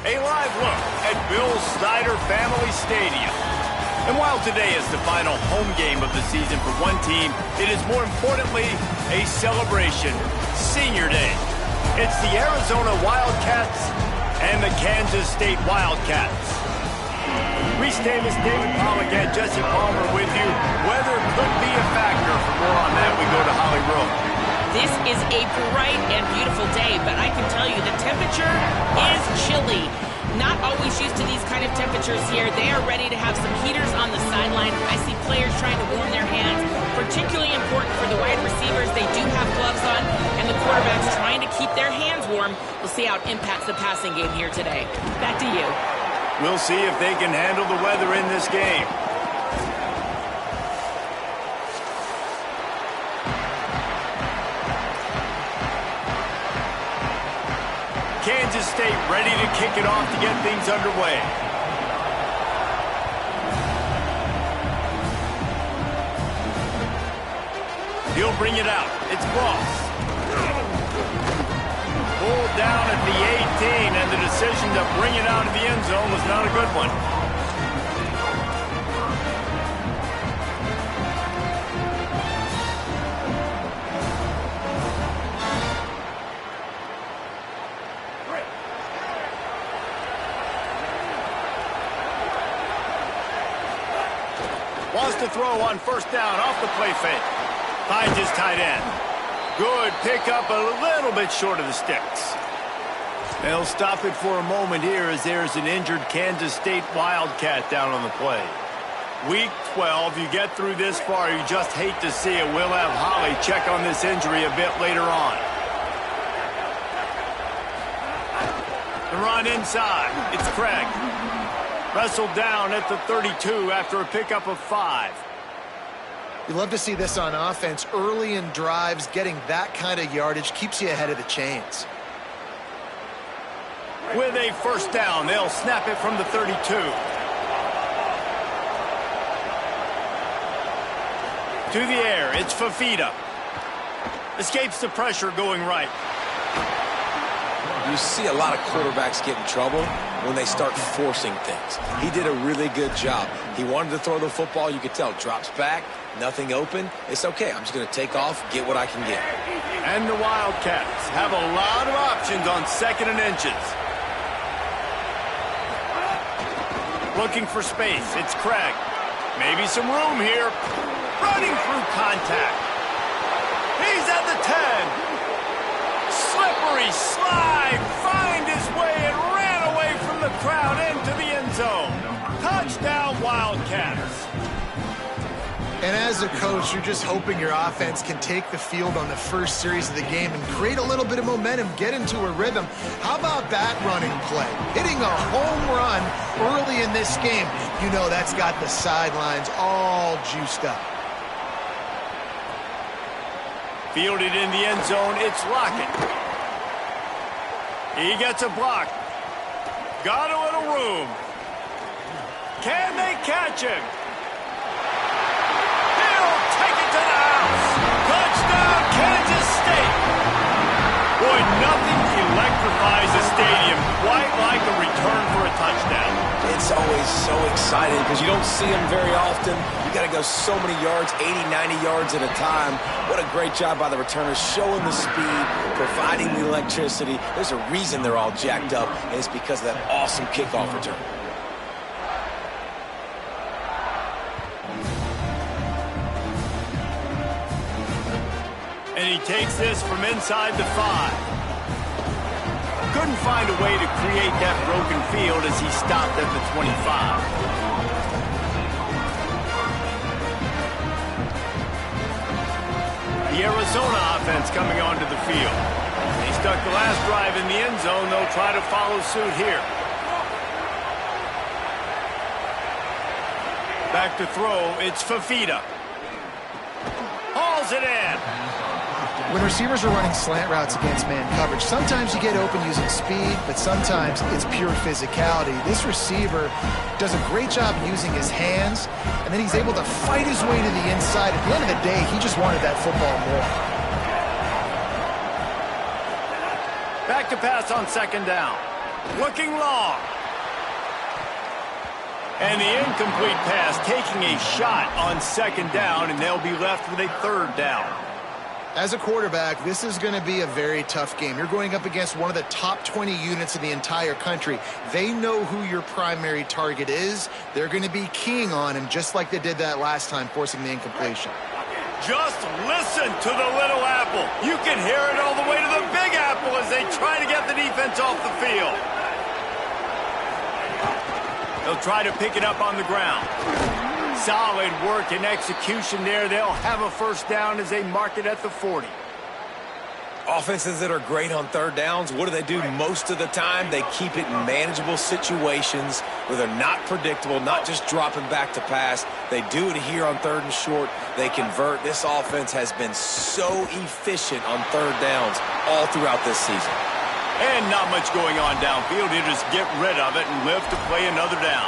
A live look at Bill Snyder Family Stadium. And while today is the final home game of the season for one team, it is more importantly a celebration, Senior Day. It's the Arizona Wildcats and the Kansas State Wildcats. Reese Davis, David Pollack, and Jesse Palmer with you. Weather could be a factor. For more on that, we go to Holly Rowe. This is a bright and beautiful day, but I can tell you the temperature is chilly. Not always used to these kind of temperatures here. They are ready to have some heaters on the sideline. I see players trying to warm their hands. Particularly important for the wide receivers. They do have gloves on, and the quarterbacks trying to keep their hands warm. We'll see how it impacts the passing game here today. Back to you. We'll see if they can handle the weather in this game. Kansas State ready to kick it off to get things underway. He'll bring it out. It's Ross. Pulled down at the 18, and the decision to bring it out of the end zone was not a good one. Wants to throw on first down off the play fake. Finds his tight end. Good pickup, a little bit short of the sticks. They'll stop it for a moment here as there's an injured Kansas State Wildcat down on the play. Week 12, you get through this far, you just hate to see it. We'll have Holly check on this injury a bit later on. The run inside. It's Craig. Wrestled down at the 32 after a pickup of 5. You love to see this on offense. Early in drives, getting that kind of yardage keeps you ahead of the chains. With a first down, they'll snap it from the 32. To the air, it's Fafita. Escapes the pressure going right. You see a lot of quarterbacks get in trouble when they start forcing things. He did a really good job. He wanted to throw the football. You could tell. Drops back, nothing open. It's okay. I'm just going to take off, get what I can get. And the Wildcats have a lot of options on 2nd and inches. Looking for space. It's Craig. Maybe some room here. Running through contact. He's at the 10. Slippery slide, find his way and ran away from the crowd into the end zone. Touchdown, Wildcats. And as a coach, you're just hoping your offense can take the field on the first series of the game and create a little bit of momentum, get into a rhythm. How about that running play? Hitting a home run early in this game. You know that's got the sidelines all juiced up. Fielded in the end zone, it's Lockett. He gets a block. Got a little room. Can they catch him? He'll take it to the house. Touchdown, Kansas State. Boy, nothing electrifies a stadium quite like a return for a touchdown. It's always so exciting because you don't see them very often. You got to go so many yards, 80, 90 yards at a time. What a great job by the returners, showing the speed, providing the electricity. There's a reason they're all jacked up, and it's because of that awesome kickoff return. And he takes this from inside the 5. Couldn't find a way to create that broken field as he stopped at the 25. The Arizona offense coming onto the field. They stuck the last drive in the end zone. They'll try to follow suit here. Back to throw. It's Fafita. Hauls it in. When receivers are running slant routes against man coverage, sometimes you get open using speed, but sometimes it's pure physicality. This receiver does a great job using his hands, and then he's able to fight his way to the inside. At the end of the day, he just wanted that football more. Back to pass on 2nd down. Looking long. And the incomplete pass taking a shot on second down, and they'll be left with a third down. As a quarterback, this is going to be a very tough game. You're going up against one of the top 20 units in the entire country. They know who your primary target is. They're going to be keying on him just like they did that last time, forcing the incompletion. Just listen to the little apple. You can hear it all the way to the big apple as they try to get the defense off the field. They'll try to pick it up on the ground. Solid work and execution there. They'll have a first down as they mark it at the 40. Offenses that are great on third downs, what do? Most of the time, they keep it in manageable situations where they're not predictable, not just dropping back to pass. They do it here on third and short. They convert. This offense has been so efficient on third downs all throughout this season. And not much going on downfield. You just get rid of it and live to play another down.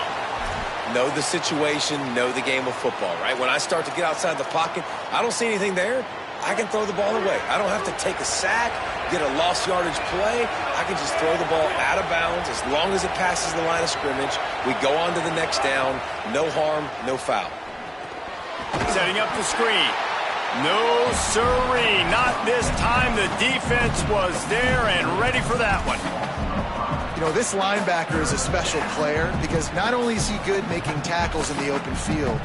Know the situation, know the game of football, right? When I start to get outside the pocket, I don't see anything there. I can throw the ball away. I don't have to take a sack, get a lost yardage play. I can just throw the ball out of bounds as long as it passes the line of scrimmage. We go on to the next down. No harm, no foul. Setting up the screen. No, sirree. Not this time. The defense was there and ready for that one. You know, this linebacker is a special player because not only is he good making tackles in the open field,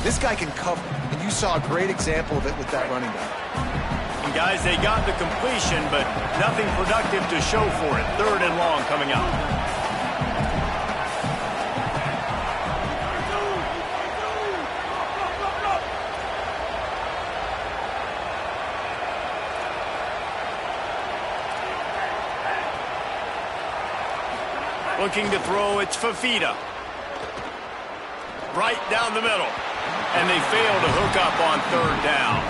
this guy can cover. And you saw a great example of it with that running back. And guys, they got the completion, but nothing productive to show for it. Third and long coming up. Looking to throw, it's Fafita. Right down the middle. And they fail to hook up on third down.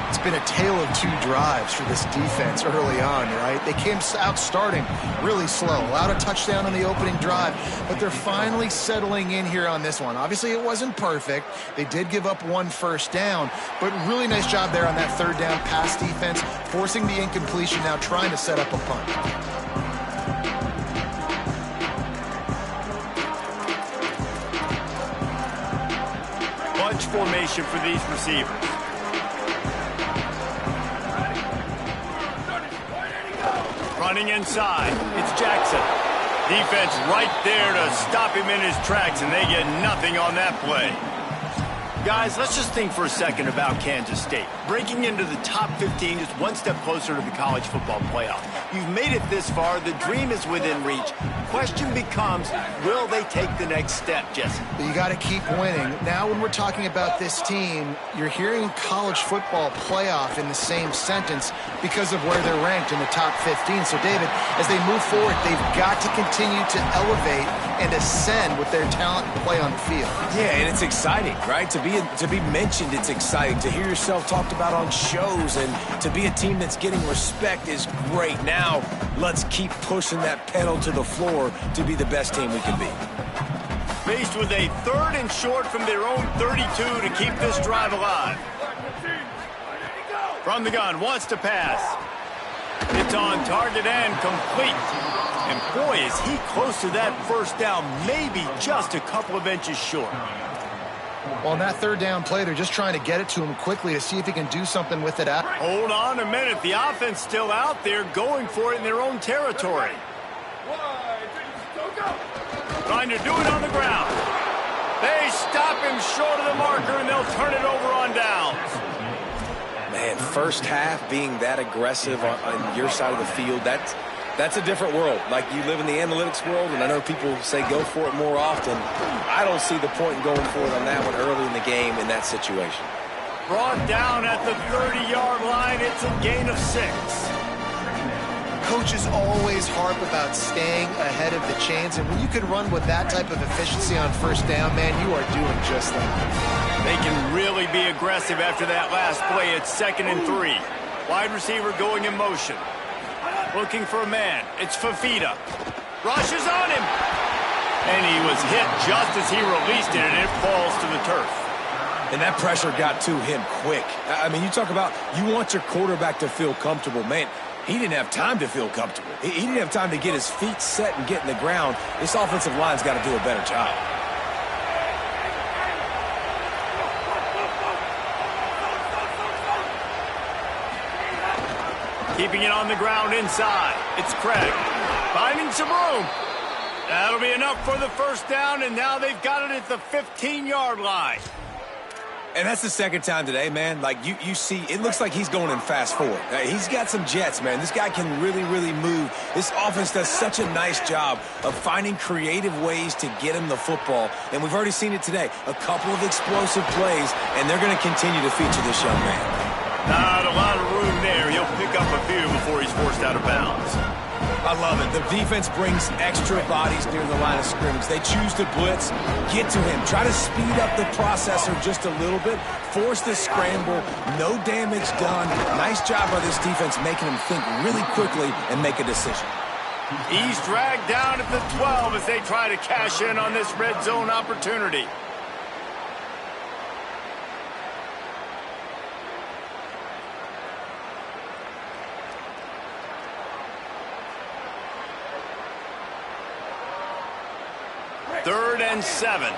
It's been a tale of two drives for this defense early on, right? They came out starting really slow, allowed a touchdown on the opening drive, but they're finally settling in here on this one. Obviously, it wasn't perfect. They did give up one first down, but really nice job there on that third down pass defense, forcing the incompletion, now trying to set up a punt. Formation for these receivers. Running inside, it's Jackson. Defense right there to stop him in his tracks, and they get nothing on that play. Guys, let's just think for a second about Kansas State. Breaking into the top 15 is one step closer to the college football playoff. You've made it this far. The dream is within reach. Question becomes, will they take the next step, Jesse? You got to keep winning. Now, when we're talking about this team, you're hearing college football playoff in the same sentence because of where they're ranked in the top 15. So, David, as they move forward, they've got to continue to elevate and ascend with their talent and play on the field. Yeah, and it's exciting, right? To be mentioned, it's exciting. To hear yourself talked about on shows and to be a team that's getting respect is great. Now, let's keep pushing that pedal to the floor to be the best team we can be. Faced with a third and short from their own 32 to keep this drive alive. From the gun, wants to pass. It's on target and complete. And boy, is he close to that first down, maybe just a couple of inches short. Well, on that third down play, they're just trying to get it to him quickly to see if he can do something with it. Hold on a minute. The offense still out there going for it in their own territory. Trying to do it on the ground. They stop him short of the marker, and they'll turn it over on downs. Man, first half being that aggressive on your side of the field, that's a different world. Like, you live in the analytics world, and I know people say go for it more often. I don't see the point in going for it on that one early in the game in that situation. Brought down at the 30-yard line. It's a gain of 6. Coaches always harp about staying ahead of the chains, and when you can run with that type of efficiency on first down, man, you are doing just that. They can really be aggressive after that last play. It's 2nd and 3. Wide receiver going in motion. Looking for a man. It's Fafita. Rushes on him. And he was hit just as he released it, and it falls to the turf. And that pressure got to him quick. I mean, you talk about you want your quarterback to feel comfortable. Man, He didn't have time to feel comfortable. He didn't have time to get his feet set and get in the ground. This offensive line's got to do a better job. Keeping it on the ground inside. It's Craig. Finding some room. That'll be enough for the first down, and now they've got it at the 15-yard line. And that's the second time today, man. Like, you see, it looks like he's going in fast forward. He's got some jets, man. This guy can really, really move. This offense does such a nice job of finding creative ways to get him the football. And we've already seen it today. A couple of explosive plays, and they're going to continue to feature this young man. Not a lot of room there. He'll pick up a few before he's forced out of bounds. I love it. The defense brings extra bodies near the line of scrimmage. They choose to blitz, get to him, try to speed up the processor just a little bit, force the scramble, no damage done. Nice job by this defense making him think really quickly and make a decision. He's dragged down at the 12 as they try to cash in on this red zone opportunity. Third and 7.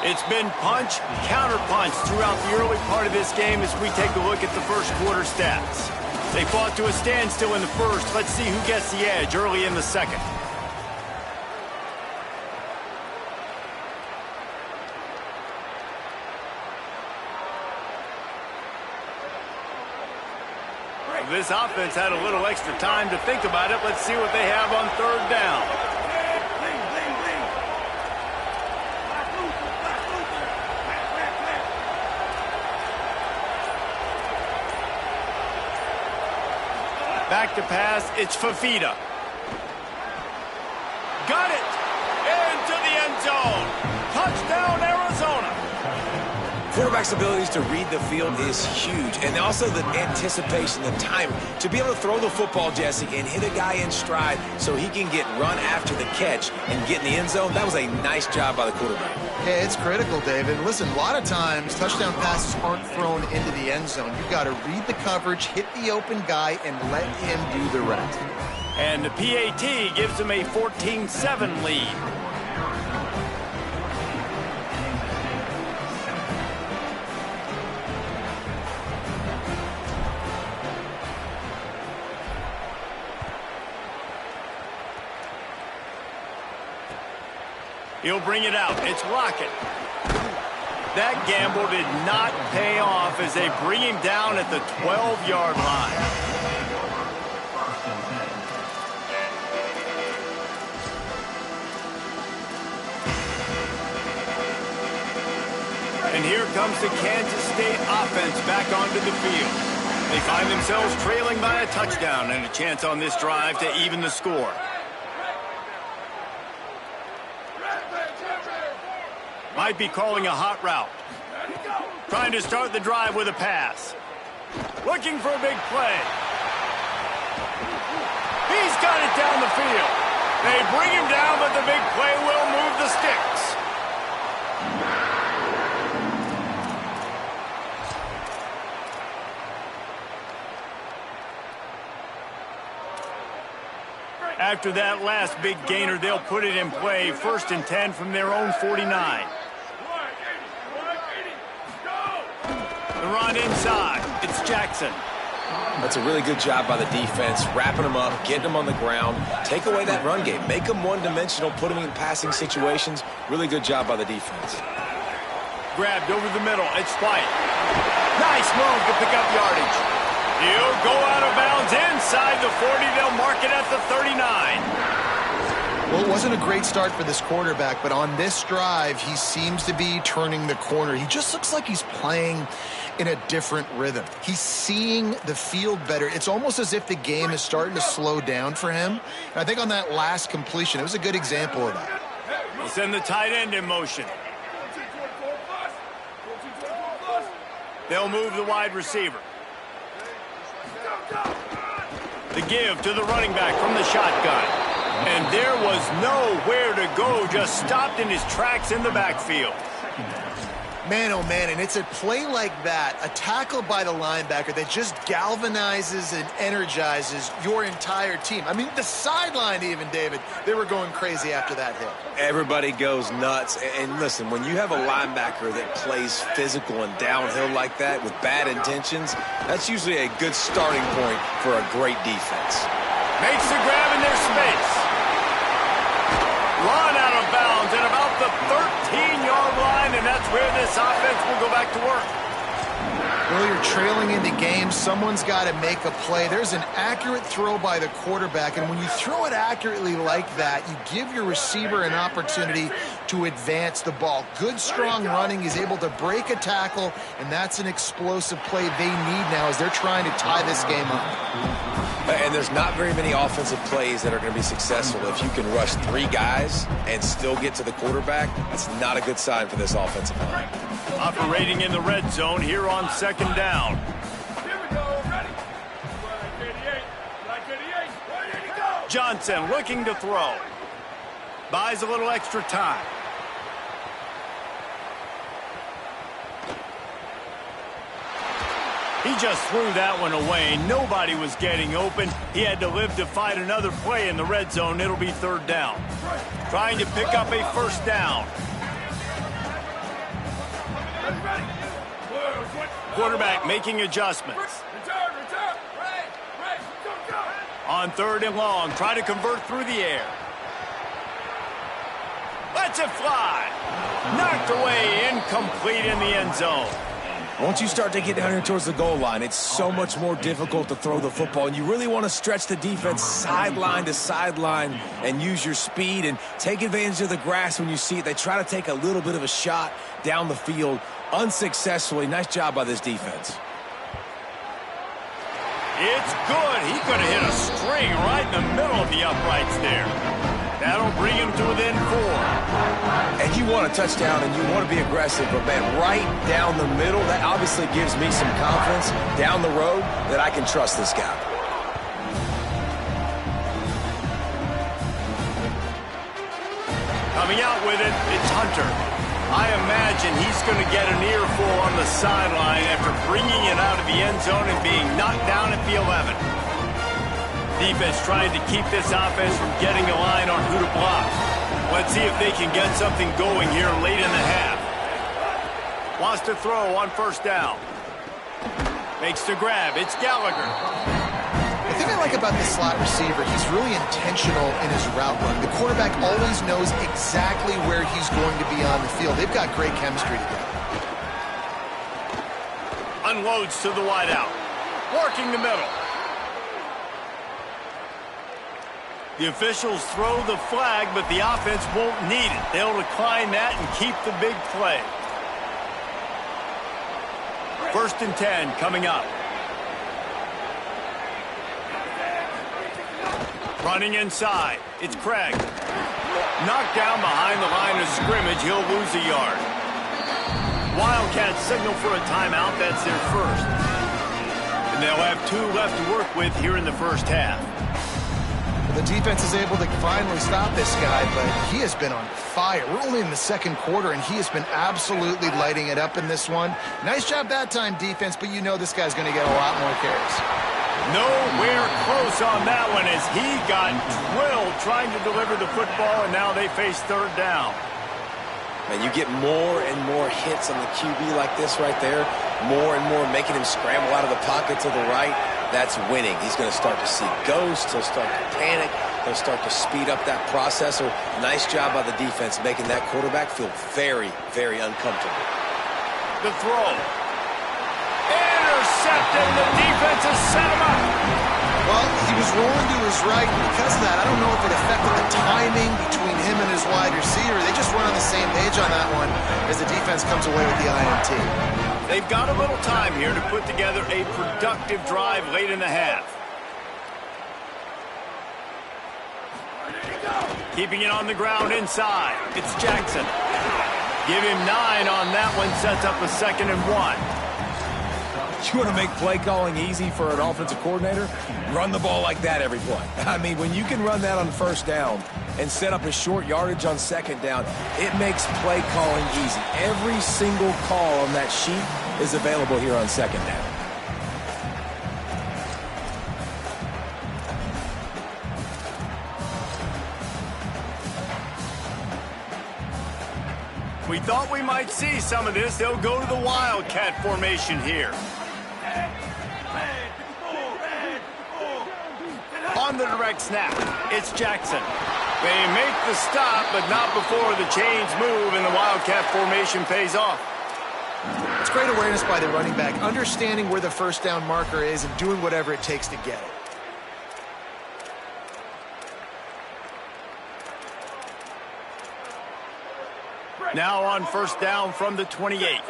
It's been punch, counter punch throughout the early part of this game as we take a look at the first quarter stats. They fought to a standstill in the first. Let's see who gets the edge early in the second. This offense had a little extra time to think about it. Let's see what they have on third down. Back to pass, it's Fafita. Got it! Into the end zone. Touchdown, Arizona. Quarterback's abilities to read the field is huge, and also the anticipation, the timing. To be able to throw the football, Jesse, and hit a guy in stride so he can get run after the catch and get in the end zone, that was a nice job by the quarterback. Yeah, it's critical, David. Listen, a lot of times touchdown passes aren't thrown into the end zone. You've got to read the coverage, hit the open guy, and let him do the rest. And the PAT gives them a 14-7 lead. He'll bring it out. It's Lockett. That gamble did not pay off as they bring him down at the 12-yard line. And here comes the Kansas State offense back onto the field. They find themselves trailing by a touchdown and a chance on this drive to even the score. Might be calling a hot route. Trying to start the drive with a pass. Looking for a big play. He's got it down the field. They bring him down, but the big play will move the sticks. After that last big gainer, they'll put it in play. 1st and 10 from their own 49. The run inside. It's Jackson. That's a really good job by the defense, wrapping them up, getting them on the ground, take away that run game, make them one-dimensional, put them in passing situations. Really good job by the defense. Grabbed over the middle. It's White. Nice move to pick up yardage. He'll go out of bounds inside the 40. They'll mark it at the 39. Well, it wasn't a great start for this quarterback, but on this drive, he seems to be turning the corner. He just looks like he's playing in a different rhythm. He's seeing the field better. It's almost as if the game is starting to slow down for him. And I think on that last completion, it was a good example of that. We'll send the tight end in motion. They'll move the wide receiver. The give to the running back from the shotgun. And there was nowhere to go, just stopped in his tracks in the backfield. Man, oh man, and it's a play like that, a tackle by the linebacker that just galvanizes and energizes your entire team. I mean, the sideline even, David, they were going crazy after that hit. Everybody goes nuts. And listen, when you have a linebacker that plays physical and downhill like that with bad intentions, that's usually a good starting point for a great defense. Makes the grab in their space. Run out of bounds at about the 13-yard line, and that's where this offense will go back to work. Well, you're trailing in the game. Someone's got to make a play. There's an accurate throw by the quarterback, and when you throw it accurately like that, you give your receiver an opportunity to advance the ball. Good, strong running. He's able to break a tackle, and that's an explosive play they need now as they're trying to tie this game up. And there's not very many offensive plays that are going to be successful if you can rush 3 guys and still get to the quarterback. That's not a good sign for this offensive line. Operating in the red zone here on second down. Here we go, ready. Black 88, ready to go. Johnson looking to throw. Buys a little extra time. He just threw that one away. Nobody was getting open. He had to live to fight another play in the red zone. It'll be third down. Trying to pick up a first down. Quarterback making adjustments. Return. Go. On third and long, try to convert through the air. Lets it fly. Knocked away, incomplete in the end zone. Once you start to get down here towards the goal line, it's so much more difficult to throw the football, and you really want to stretch the defense sideline to sideline and use your speed and take advantage of the grass when you see it. They try to take a little bit of a shot down the field unsuccessfully. Nice job by this defense. It's good. He could have hit a string right in the middle of the uprights there. That'll bring him to within 4. And you want a touchdown and you want to be aggressive, but man, right down the middle, that obviously gives me some confidence down the road that I can trust this guy. Coming out with it, it's Hunter. I imagine he's going to get an earful on the sideline after bringing it out of the end zone and being knocked down at the 11. Defense trying to keep this offense from getting a line on who to block. Let's see if they can get something going here late in the half. Wants to throw on first down. Makes the grab. It's Gallagher. The thing I like about the slot receiver, he's really intentional in his route run. The quarterback always knows exactly where he's going to be on the field. They've got great chemistry together. Unloads to the wideout. Working the middle. The officials throw the flag, but the offense won't need it. They'll decline that and keep the big play. 1st and 10 coming up. Running inside. It's Craig. Knocked down behind the line of scrimmage. He'll lose a yard. Wildcats signal for a timeout. That's their first. And they'll have 2 left to work with here in the first half. The defense is able to finally stop this guy, but he has been on fire. We're only in the second quarter, and he has been absolutely lighting it up in this one. Nice job that time, defense, but you know this guy's going to get a lot more carries. Nowhere close on that one as he got drilled trying to deliver the football, and now they face third down. Man, you get more and more hits on the QB like this right there, more and more making him scramble out of the pocket to the right. That's winning. He's going to start to see ghosts. He'll start to panic. He'll start to speed up that processor. Nice job by the defense making that quarterback feel very, very uncomfortable. The throw. Intercepted. The defense has set him up. Well, he was rolling to his right, and because of that, I don't know if it affected the timing between him and his wide receiver. They just weren't on the same page on that one as the defense comes away with the INT. They've got a little time here to put together a productive drive late in the half. Keeping it on the ground inside. It's Jackson. Give him 9 on that one. Sets up a 2nd and 1. You want to make play calling easy for an offensive coordinator? Run the ball like that every play. I mean, when you can run that on first down, and set up a short yardage on second down, it makes play calling easy. Every single call on that sheet is available here on second down. We thought we might see some of this. They'll go to the Wildcat formation here. On the direct snap, it's Jackson. They make the stop, but not before the chains move and the Wildcat formation pays off. It's great awareness by the running back, understanding where the first down marker is and doing whatever it takes to get it. Now on first down from the 28.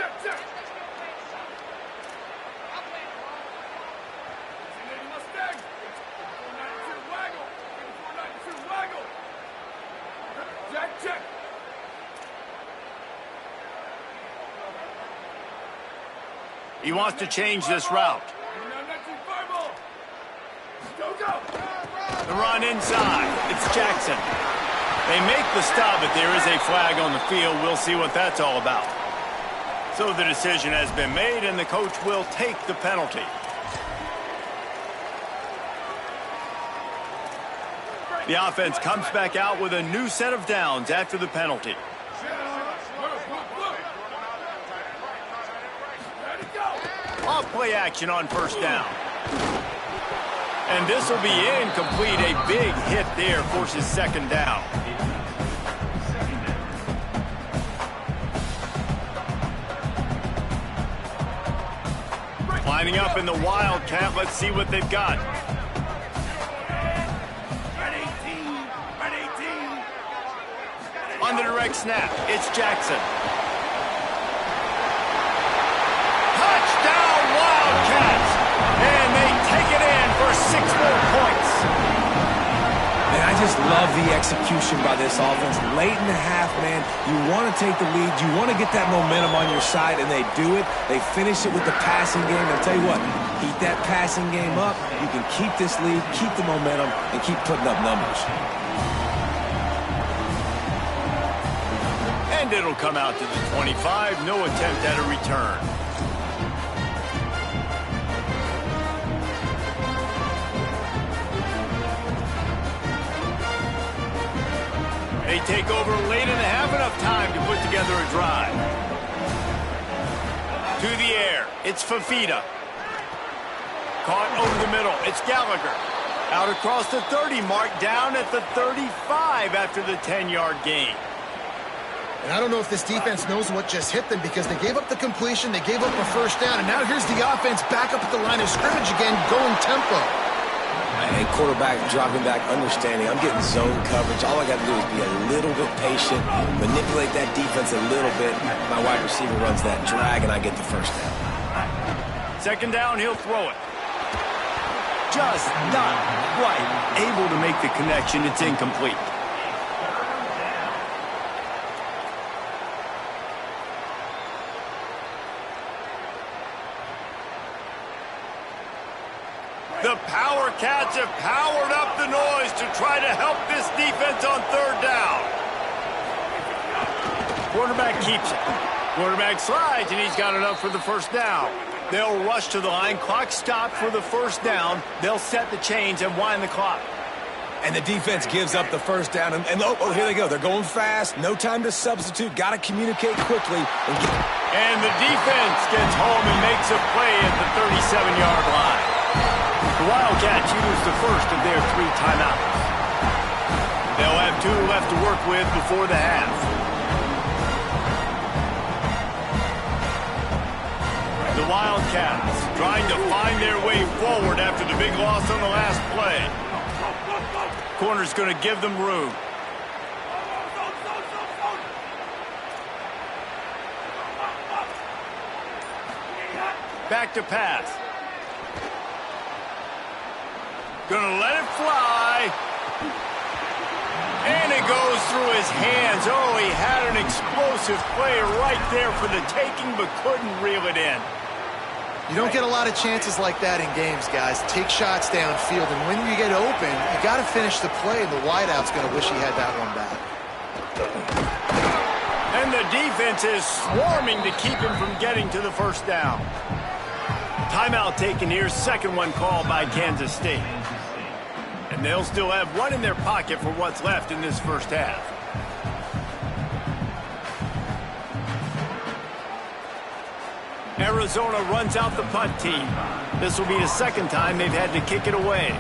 He wants to change this route. The run inside. It's Jackson. They make the stop, but there is a flag on the field. We'll see what that's all about. So the decision has been made, and the coach will take the penalty. The offense comes back out with a new set of downs after the penalty. Off play action on first down. And this will be incomplete. A big hit there forces second down. Lining up in the Wildcat. Let's see what they've got. On the direct snap, it's Jackson. Touchdown Wildcats! And they take it in for 6 more points. Man, I just love the execution by this offense. Late in the half, man, you want to take the lead. You want to get that momentum on your side, and they do it. They finish it with the passing game. I'll tell you what, keep that passing game up. You can keep this lead, keep the momentum, and keep putting up numbers. And it'll come out to the 25. No attempt at a return. They take over late and have enough time to put together a drive. To the air, it's Fafita. Caught over the middle, it's Gallagher. Out across the 30 mark, down at the 35 after the 10-yard gain. And I don't know if this defense knows what just hit them because they gave up the completion, they gave up a first down, and now here's the offense back up at the line of scrimmage again, going tempo. And quarterback dropping back, understanding I'm getting zone coverage. All I got to do is be a little bit patient, manipulate that defense a little bit. My wide receiver runs that drag, and I get the first down. Second down, he'll throw it. Just not quite able to make the connection. It's incomplete. The Power Cats have powered up the noise to try to help this defense on third down. Quarterback keeps it. Quarterback slides, and he's got enough for the first down. They'll rush to the line. Clock stopped for the first down. They'll set the chains and wind the clock. And the defense gives up the first down. And oh, here they go. They're going fast. No time to substitute. Got to communicate quickly. And the defense gets home and makes a play at the 37-yard line. The Wildcats use the first of their 3 timeouts. They'll have 2 left to work with before the half. The Wildcats trying to find their way forward after the big loss on the last play. Corner's going to give them room. Back to pass. Gonna let it fly. And it goes through his hands. Oh, he had an explosive play right there for the taking, but couldn't reel it in. You don't get a lot of chances like that in games, guys. Take shots downfield, and when you get open, you got to finish the play, and the wideout's going to wish he had that one back. And the defense is swarming to keep him from getting to the first down. Timeout taken here, second one called by Kansas State. And they'll still have one in their pocket for what's left in this first half. Arizona runs out the punt team. This will be the second time they've had to kick it away.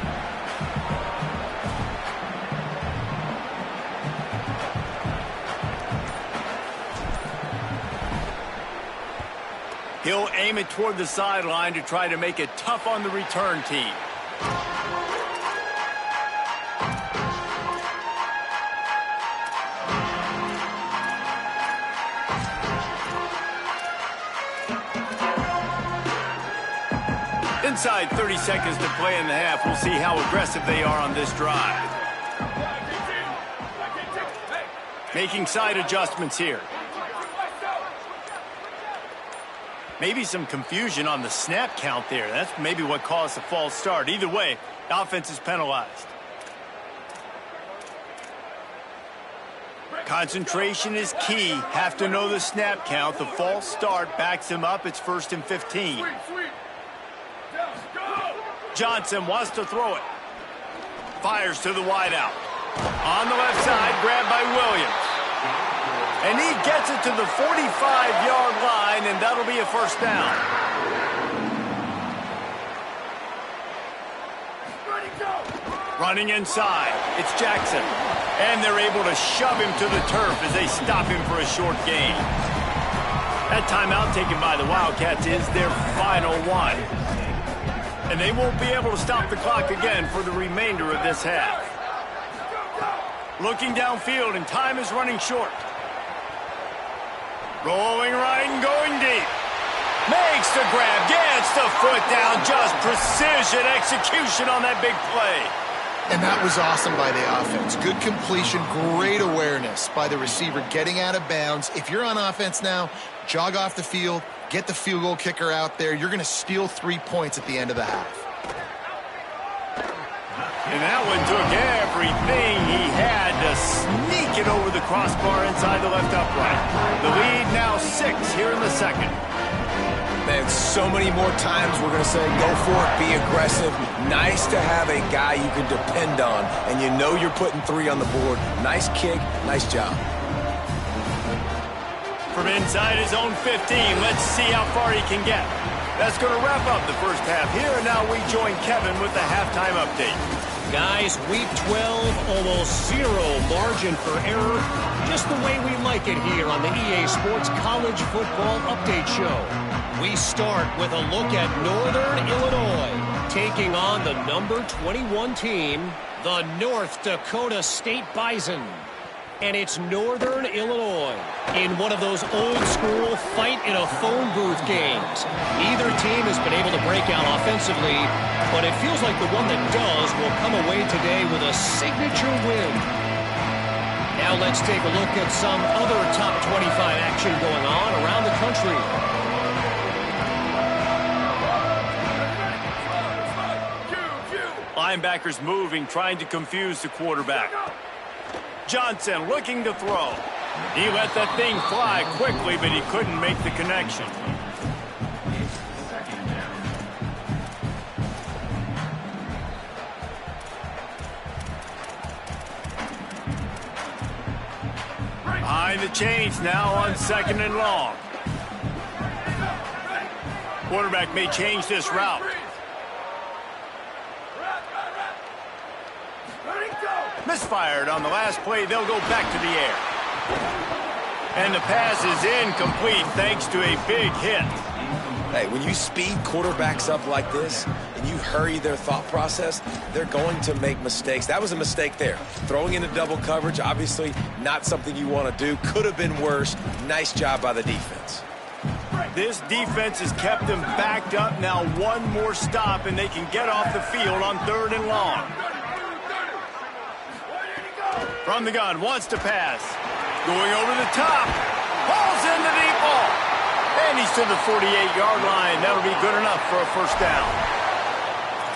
He'll aim it toward the sideline to try to make it tough on the return team. Inside 30 seconds to play in the half. We'll see how aggressive they are on this drive. Making side adjustments here. Maybe some confusion on the snap count there. That's maybe what caused the false start. Either way, the offense is penalized. Concentration is key. Have to know the snap count. The false start backs him up. It's 1st and 15. Johnson wants to throw it. Fires to the wideout. On the left side, grabbed by Williams. And he gets it to the 45-yard line, and that'll be a first down. Running inside, it's Jackson. And they're able to shove him to the turf as they stop him for a short gain. That timeout taken by the Wildcats is their final one. And they won't be able to stop the clock again for the remainder of this half. Looking downfield, and time is running short. Rolling right and going deep. Makes the grab, gets the foot down. Just precision execution on that big play. And that was awesome by the offense. Good completion, great awareness by the receiver getting out of bounds. If you're on offense now, jog off the field, get the field goal kicker out there. You're going to steal 3 points at the end of the half. And that one took everything he had to sneak it over the crossbar inside the left upright. The lead now 6 here in the second. Man, so many more times we're going to say, go for it, be aggressive. Nice to have a guy you can depend on, and you know you're putting 3 on the board. Nice kick, nice job. From inside his own 15, let's see how far he can get. That's going to wrap up the first half here, and now we join Kevin with the halftime update. Guys, week 12, almost 0 margin for error. Just the way we like it here on the EA Sports College Football Update Show. We start with a look at Northern Illinois, taking on the number 21 team, the North Dakota State Bison. And it's Northern Illinois in one of those old-school fight-in-a-phone booth games. Either team has been able to break out offensively, but it feels like the one that does will come away today with a signature win. Now let's take a look at some other top 25 action going on around the country. Linebackers moving, trying to confuse the quarterback. Johnson looking to throw. He let that thing fly quickly, but he couldn't make the connection. Behind the chains now on 2nd and long. Quarterback may change this route. Misfired on the last play. They'll go back to the air. And the pass is incomplete thanks to a big hit. Hey, when you speed quarterbacks up like this and you hurry their thought process, they're going to make mistakes. That was a mistake there. Throwing into double coverage, obviously not something you want to do. Could have been worse. Nice job by the defense. This defense has kept them backed up. Now one more stop and they can get off the field on 3rd and long. From the gun, wants to pass. Going over the top. Falls in the deep ball. And he's to the 48-yard line. That'll be good enough for a first down.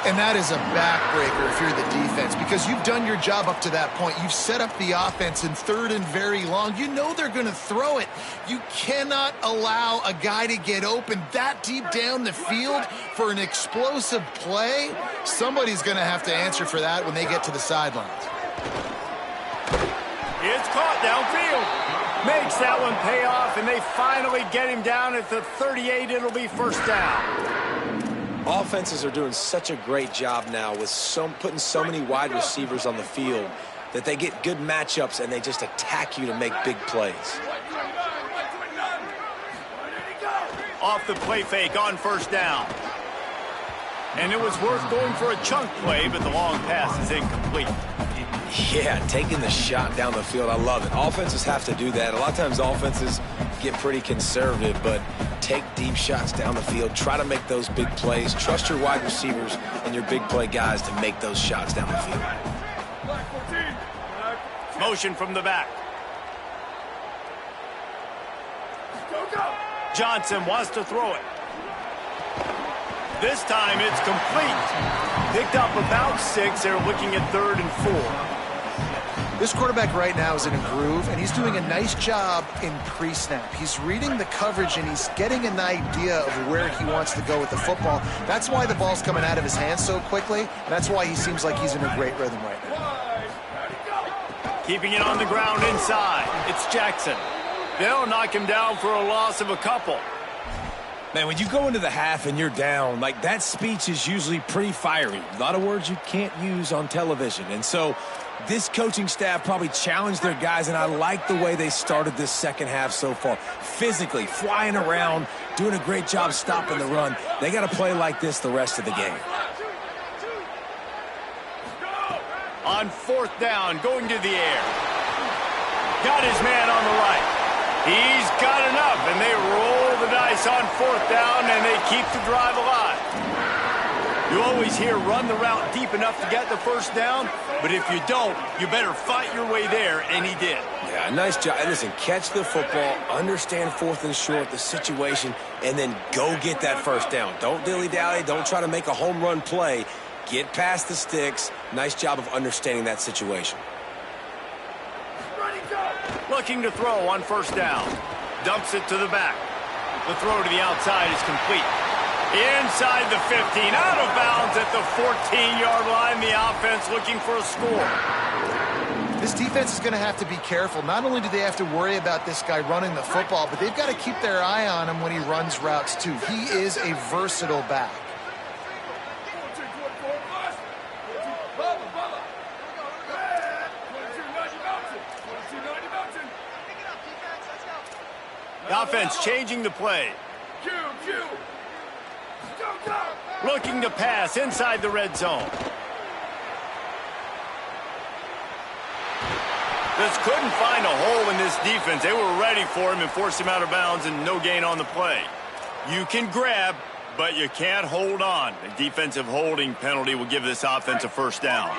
And that is a backbreaker if you're the defense, because you've done your job up to that point. You've set up the offense in third and very long. You know they're going to throw it. You cannot allow a guy to get open that deep down the field for an explosive play. Somebody's going to have to answer for that when they get to the sidelines. It's caught downfield. Makes that one pay off, and they finally get him down at the 38. It'll be first down. Offenses are doing such a great job now with putting so many wide receivers on the field that they get good matchups and they just attack you to make big plays. Off the play fake on first down. And it was worth going for a chunk play, but the long pass is incomplete. Yeah, taking the shot down the field, I love it. Offenses have to do that. A lot of times offenses get pretty conservative, but take deep shots down the field. Try to make those big plays. Trust your wide receivers and your big play guys to make those shots down the field. Motion from the back. Johnson wants to throw it. This time it's complete. Picked up about 6. They're looking at 3rd and 4. This quarterback right now is in a groove, and he's doing a nice job in pre-snap. He's reading the coverage, and he's getting an idea of where he wants to go with the football. That's why the ball's coming out of his hands so quickly, and that's why he seems like he's in a great rhythm right now. Keeping it on the ground inside. It's Jackson. They'll knock him down for a loss of a couple. Man, when you go into the half and you're down, like that speech is usually pretty fiery. A lot of words you can't use on television. And so this coaching staff probably challenged their guys, and I like the way they started this second half so far. Physically, flying around, doing a great job stopping the run. They got to play like this the rest of the game. On 4th down, going to the air. Got his man on the right. He's got enough, and they roll the dice on 4th down, and they keep the drive alive. You always hear run the route deep enough to get the first down, but if you don't, you better fight your way there, and he did. Yeah, nice job. Listen, catch the football, understand 4th and short, the situation, and then go get that first down. Don't dilly-dally. Don't try to make a home run play. Get past the sticks. Nice job of understanding that situation. Looking to throw on 1st down. Dumps it to the back. The throw to the outside is complete. Inside the 15, out of bounds at the 14-yard line. The offense looking for a score. This defense is going to have to be careful. Not only do they have to worry about this guy running the football, but they've got to keep their eye on him when he runs routes too. He is a versatile back. The offense changing the play. Looking to pass inside the red zone. Just couldn't find a hole in this defense. They were ready for him and forced him out of bounds, and no gain on the play. You can grab, but you can't hold on. A defensive holding penalty will give this offense a first down.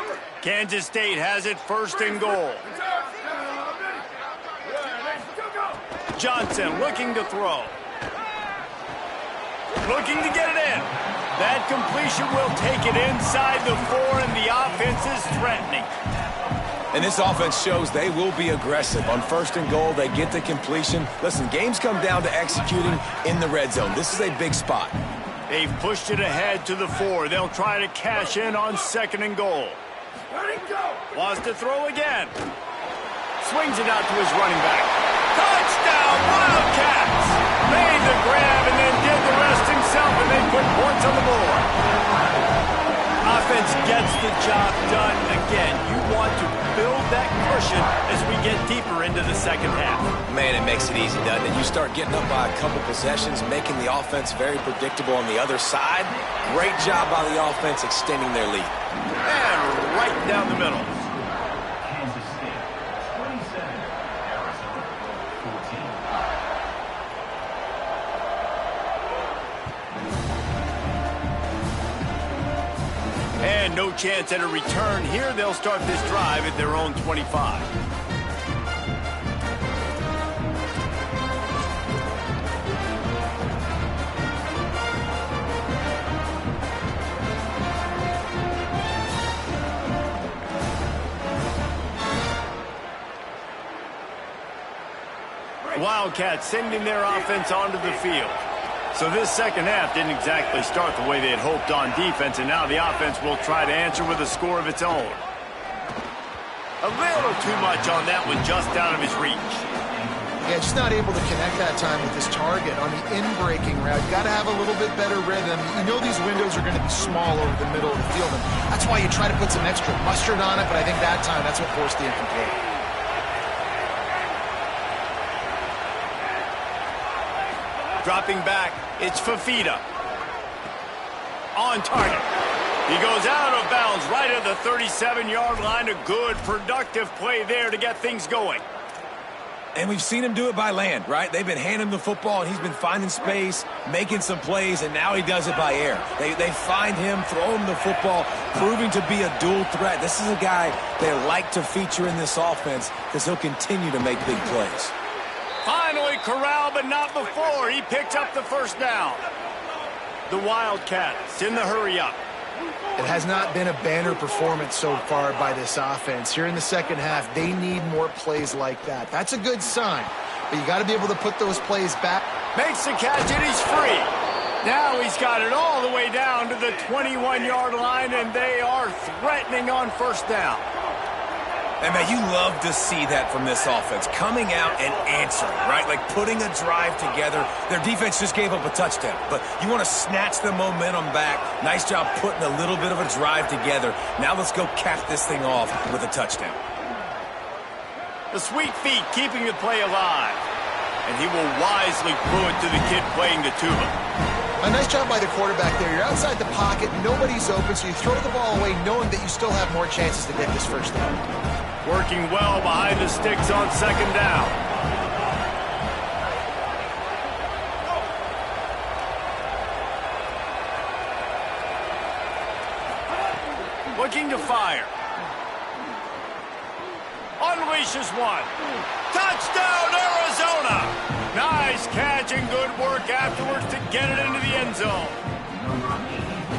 Kansas State has it 1st and goal. Johnson looking to throw. Looking to get it in. That completion will take it inside the 4, and the offense is threatening. And this offense shows they will be aggressive. On 1st and goal, they get the completion. Listen, games come down to executing in the red zone. This is a big spot. They've pushed it ahead to the 4. They'll try to cash in on 2nd and goal. Wants to throw again. Swings it out to his running back. Touchdown, Wildcats! Made the grab and then did the rest himself, and they put points on the board. Offense gets the job done again. You want to build that cushion as we get deeper into the second half. Man, it makes it easy, doesn't it? You start getting up by a couple possessions, making the offense very predictable on the other side. Great job by the offense extending their lead. And right down the middle. And no chance at a return here. They'll start this drive at their own 25. Wildcats sending their offense onto the field. So this second half didn't exactly start the way they had hoped on defense, and now the offense will try to answer with a score of its own. A little too much on that one, just out of his reach. Yeah, just not able to connect that time with his target on the in-breaking route. Got to have a little bit better rhythm. You know these windows are going to be small over the middle of the field, and that's why you try to put some extra mustard on it, but I think that time that's what forced the incomplete. Dropping back, it's Fafita. On target. He goes out of bounds right at the 37-yard line. A good, productive play there to get things going. And we've seen him do it by land, right? They've been handing him the football, and he's been finding space, making some plays, and now he does it by air. They find him, throw him the football, proving to be a dual threat. This is a guy they like to feature in this offense because he'll continue to make big plays. Finally corralled, but not before. He picked up the first down. The Wildcats in the hurry-up. It has not been a banner performance so far by this offense. Here in the second half, they need more plays like that. That's a good sign, but you got to be able to put those plays back. Makes the catch, and he's free. Now he's got it all the way down to the 21-yard line, and they are threatening on first down. And, man, you love to see that from this offense, coming out and answering, right? Like putting a drive together. Their defense just gave up a touchdown, but you want to snatch the momentum back. Nice job putting a little bit of a drive together. Now let's go cap this thing off with a touchdown. The sweet feet keeping the play alive, and he will wisely throw it to the kid playing the tuba. A nice job by the quarterback there. You're outside the pocket, nobody's open, so you throw the ball away knowing that you still have more chances to get this first down. Working well behind the sticks on second down. Looking to fire. Unleashes one. Touchdown, Arizona! Nice catch and good work afterwards to get it into the end zone.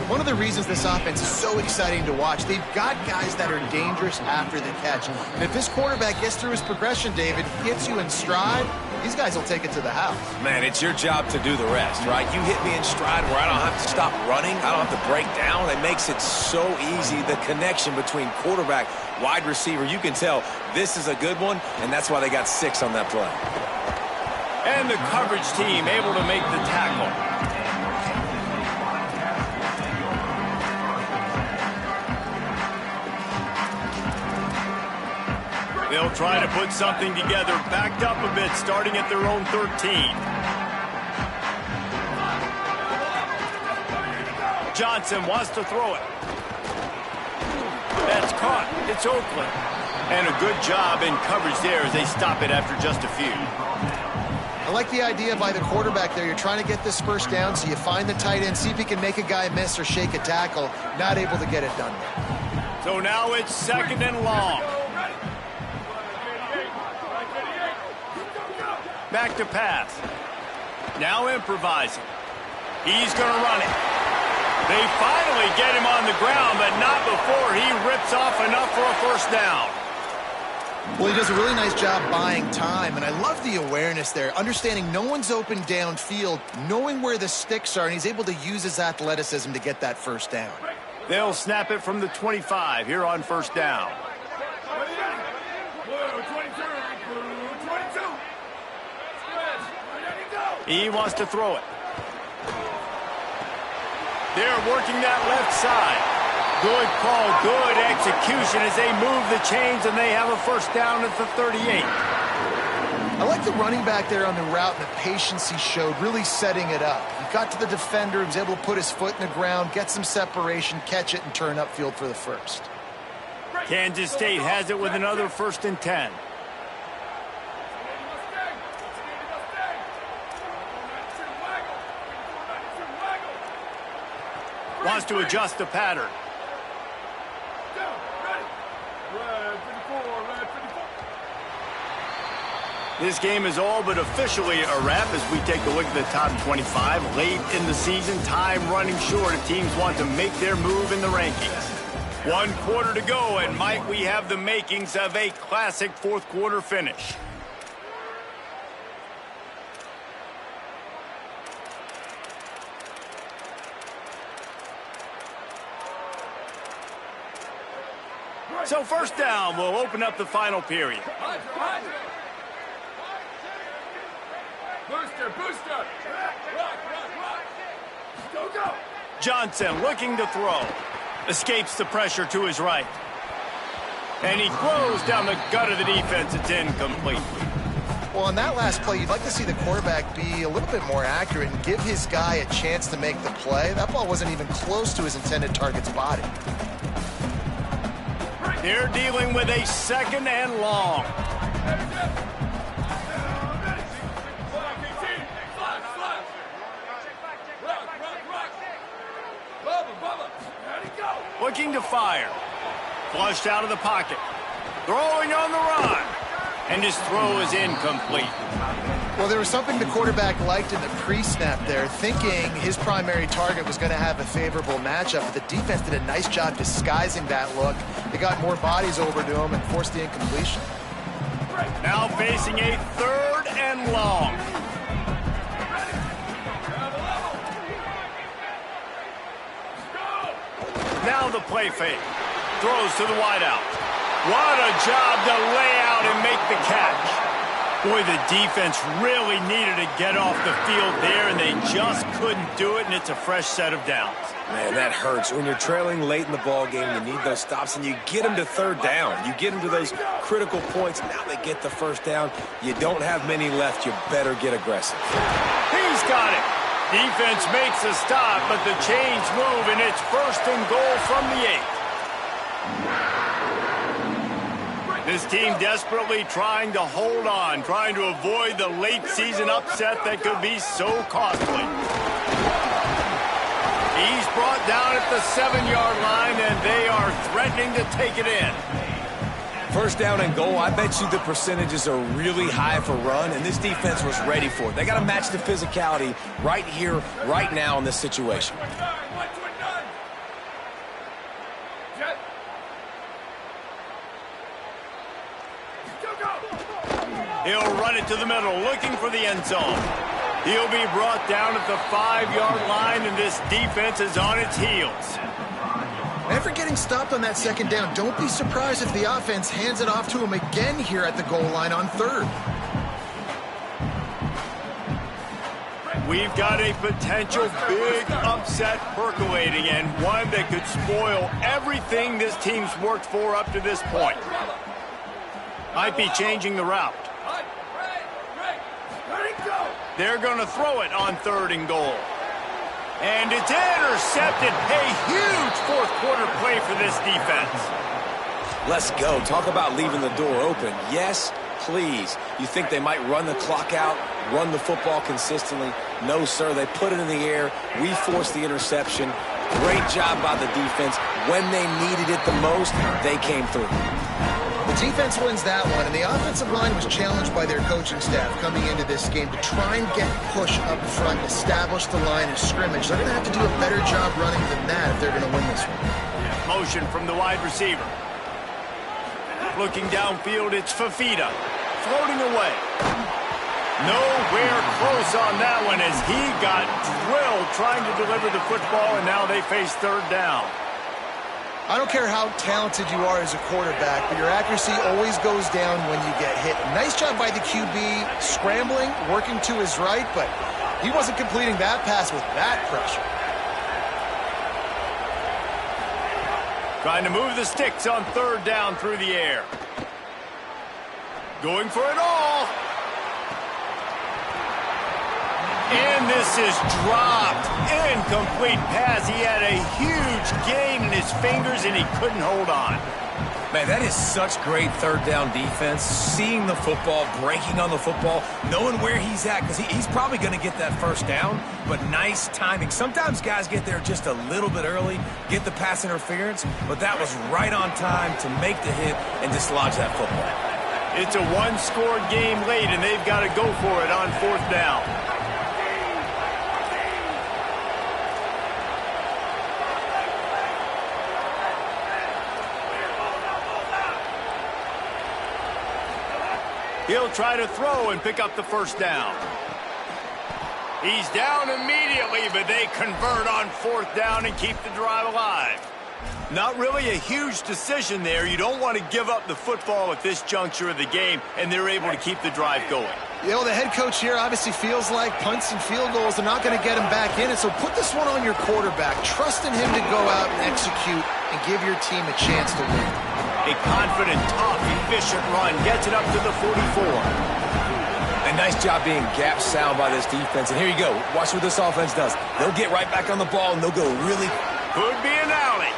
One of the reasons this offense is so exciting to watch, they've got guys that are dangerous after the catch. And if this quarterback gets through his progression, David, gets you in stride, these guys will take it to the house. Man, it's your job to do the rest, right? You hit me in stride where I don't have to stop running. I don't have to break down. It makes it so easy, the connection between quarterback, wide receiver. You can tell this is a good one, and that's why they got 6 on that play. And the coverage team able to make the tackle. They'll try to put something together, backed up a bit, starting at their own 13. Johnson wants to throw it. That's caught. It's Oakland. And a good job in coverage there as they stop it after just a few. I like the idea by the quarterback there. You're trying to get this first down, so you find the tight end, see if he can make a guy miss or shake a tackle. Not able to get it done. So now it's second and long. Back to pass. Now improvising. He's going to run it. They finally get him on the ground, but not before he rips off enough for a first down. Well, he does a really nice job buying time, and I love the awareness there, understanding no one's open downfield, knowing where the sticks are, and he's able to use his athleticism to get that first down. They'll snap it from the 25 here on first down. He wants to throw it. They're working that left side. Good call, good execution as they move the chains, and they have a first down at the 38. I like the running back there on the route and the patience he showed, really setting it up. He got to the defender, he was able to put his foot in the ground, get some separation, catch it, and turn upfield for the first. Kansas State has it with another 1st and 10. Wants to adjust the pattern. This game is all but officially a wrap as we take a look at the top 25. Late in the season, time running short if teams want to make their move in the rankings. 1 quarter to go, and might we have the makings of a classic 4th quarter finish. So first down will open up the final period. Booster, booster. Rock. Go. Johnson looking to throw. Escapes the pressure to his right. And he throws down the gut of the defense. It's incomplete. Well, on that last play, you'd like to see the quarterback be a little bit more accurate and give his guy a chance to make the play. That ball wasn't even close to his intended target's body. They're dealing with a second and long. Looking to fire. Flushed out of the pocket. Throwing on the run. And his throw is incomplete. Well, there was something the quarterback liked in the pre-snap there, thinking his primary target was going to have a favorable matchup, but the defense did a nice job disguising that look. They got more bodies over to him and forced the incompletion. Now facing a third and long. Now the play fake. Throws to the wideout. What a job to lay out and make the catch. Boy, the defense really needed to get off the field there, and they just couldn't do it, and it's a fresh set of downs. Man, that hurts. When you're trailing late in the ball game, you need those stops, and you get them to third down. You get them to those critical points. Now they get the first down. You don't have many left. You better get aggressive. He's got it. Defense makes a stop, but the chains move, and it's first and goal from the 8. This team desperately trying to hold on, trying to avoid the late-season upset that could be so costly. He's brought down at the 7-yard line, and they are threatening to take it in. First down and goal, I bet you the percentages are really high for run, and this defense was ready for it. They got to match the physicality right here, right now in this situation. He'll run it to the middle, looking for the end zone. He'll be brought down at the 5-yard line, and this defense is on its heels. After getting stopped on that second down, don't be surprised if the offense hands it off to him again here at the goal line on third. We've got a potential big upset percolating, and one that could spoil everything this team's worked for up to this point. Might be changing the route. They're going to throw it on third and goal. And it's intercepted. A huge fourth-quarter play for this defense. Let's go. Talk about leaving the door open. Yes, please. You think they might run the clock out, run the football consistently? No, sir. They put it in the air. We forced the interception. Great job by the defense. When they needed it the most, they came through. The defense wins that one, and the offensive line was challenged by their coaching staff coming into this game to try and get push up front, establish the line of scrimmage. They're going to have to do a better job running than that if they're going to win this one. Motion from the wide receiver. Looking downfield, it's Fafita. Floating away. Nowhere close on that one as he got drilled trying to deliver the football, and now they face third down. I don't care how talented you are as a quarterback, but your accuracy always goes down when you get hit. Nice job by the QB scrambling, working to his right, but he wasn't completing that pass with that pressure. Trying to move the sticks on third down through the air. Going for it all. And this is dropped. Incomplete pass. He had a huge gain in his fingers, and he couldn't hold on. Man, that is such great third down defense. Seeing the football, breaking on the football, knowing where he's at, because he's probably going to get that first down, but nice timing. Sometimes guys get there just a little bit early, get the pass interference, but that was right on time to make the hit and dislodge that football. It's a one-score game late, and they've got to go for it on fourth down. He'll try to throw and pick up the first down. He's down immediately, but they convert on fourth down and keep the drive alive. Not really a huge decision there. You don't want to give up the football at this juncture of the game, and they're able to keep the drive going. You know, the head coach here obviously feels like punts and field goals are not going to get him back in it, so put this one on your quarterback. Trust in him to go out and execute and give your team a chance to win. A confident, tough, efficient run gets it up to the 44. A nice job being gap sound by this defense. And here you go. Watch what this offense does. They'll get right back on the ball, and they'll go really... Could be an alley.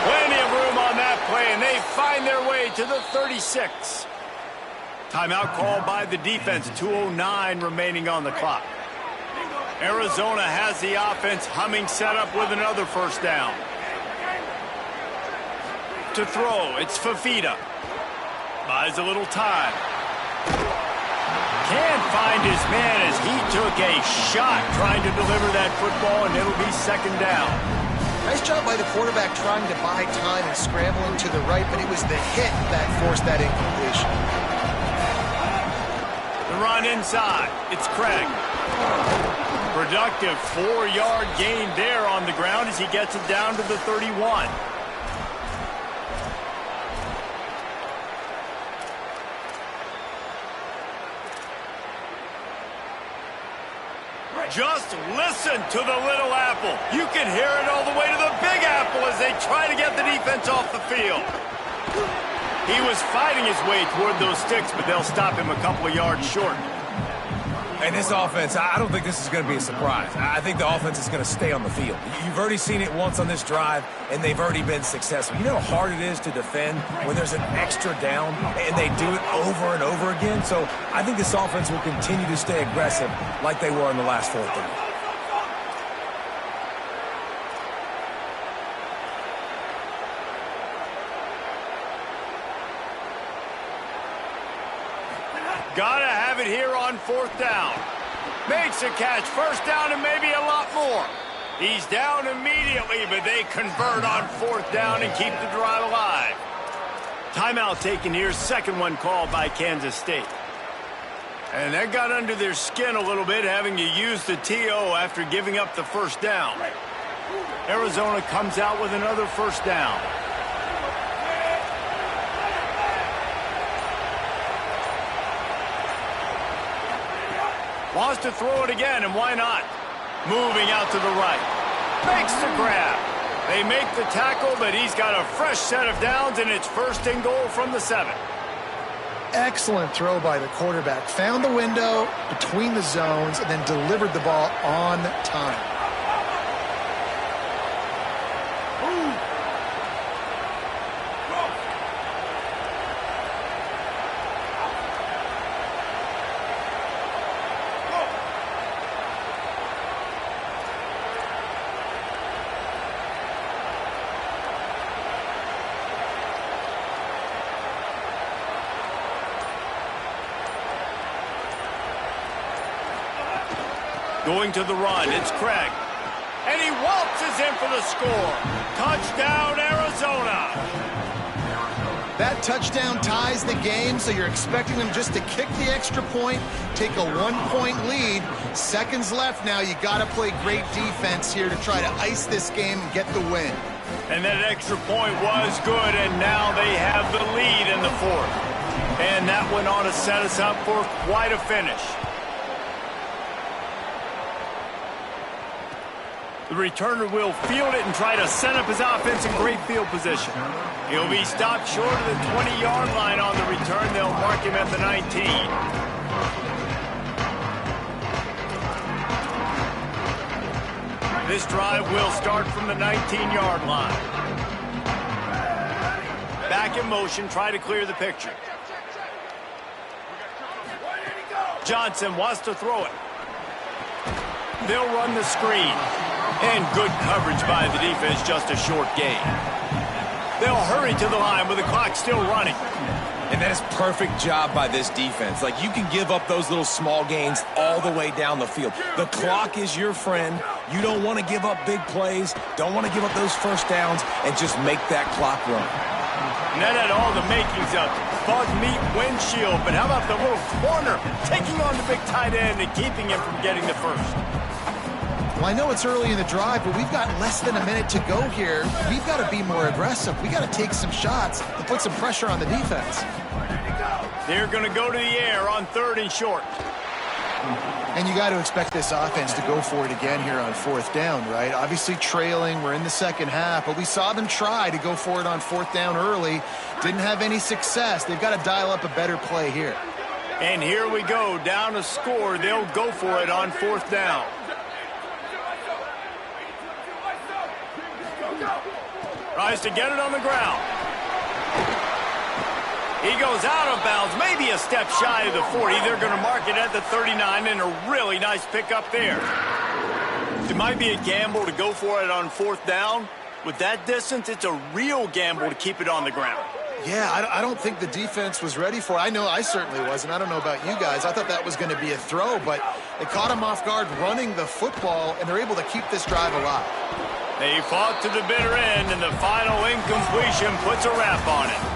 Plenty of room on that play, and they find their way to the 36. Timeout called by the defense. 2:09 remaining on the clock. Arizona has the offense humming, set up with another first down. To throw, it's Fafita. Buys a little time. Can't find his man as he took a shot trying to deliver that football, and it'll be second down. Nice job by the quarterback trying to buy time and scrambling to the right, but it was the hit that forced that incompletion. The run inside. It's Craig. Productive 4-yard gain there on the ground as he gets it down to the 31. Just listen to the little apple. You can hear it all the way to the big apple as they try to get the defense off the field. He was fighting his way toward those sticks, but they'll stop him a couple of yards short. And this offense, I don't think this is going to be a surprise. I think the offense is going to stay on the field. You've already seen it once on this drive, and they've already been successful. You know how hard it is to defend when there's an extra down, and they do it over and over again? So I think this offense will continue to stay aggressive like they were in the last fourth down. Gotta have it here on fourth down. Makes a catch, first down, and maybe a lot more. He's down immediately, but they convert on fourth down and keep the drive alive. Timeout taken here, second one called by Kansas State. And that got under their skin a little bit, having to use the TO after giving up the first down. Arizona comes out with another first down. Wants to throw it again, and why not? Moving out to the right. Makes the grab. They make the tackle, but he's got a fresh set of downs, and it's first and goal from the 7. Excellent throw by the quarterback. Found the window between the zones and then delivered the ball on time. Going to the run, it's Craig. And he waltzes in for the score. Touchdown, Arizona. That touchdown ties the game, so you're expecting them just to kick the extra point, take a 1-point lead. Seconds left now. You got to play great defense here to try to ice this game and get the win. And that extra point was good, and now they have the lead in the fourth. And that went on to set us up for quite a finish. The returner will field it and try to set up his offense in great field position. He'll be stopped short of the 20-yard line on the return. They'll mark him at the 19. This drive will start from the 19-yard line. Back in motion, try to clear the picture. Johnson wants to throw it. They'll run the screen. And good coverage by the defense, just a short gain. They'll hurry to the line with the clock still running. And that is perfect job by this defense. Like, you can give up those little small gains all the way down the field. The clock is your friend. You don't want to give up big plays, don't want to give up those first downs, and just make that clock run. And that had all the makings of bug meat windshield. But how about the little corner taking on the big tight end and keeping him from getting the first? Well, I know it's early in the drive, but we've got less than a minute to go here. We've got to be more aggressive. We've got to take some shots and put some pressure on the defense. They're going to go to the air on 3rd and short. And you got to expect this offense to go for it again here on 4th down, right? Obviously trailing, we're in the second half, but we saw them try to go for it on 4th down early. Didn't have any success. They've got to dial up a better play here. And here we go, down a score. They'll go for it on 4th down. Tries to get it on the ground. He goes out of bounds, maybe a step shy of the 40. They're going to mark it at the 39, and a really nice pickup there. It might be a gamble to go for it on 4th down. With that distance, it's a real gamble to keep it on the ground. Yeah, I don't think the defense was ready for it. I know I certainly wasn't. I don't know about you guys. I thought that was going to be a throw, but they caught him off guard running the football, and they're able to keep this drive alive. They fought to the bitter end, and the final incompletion puts a wrap on it.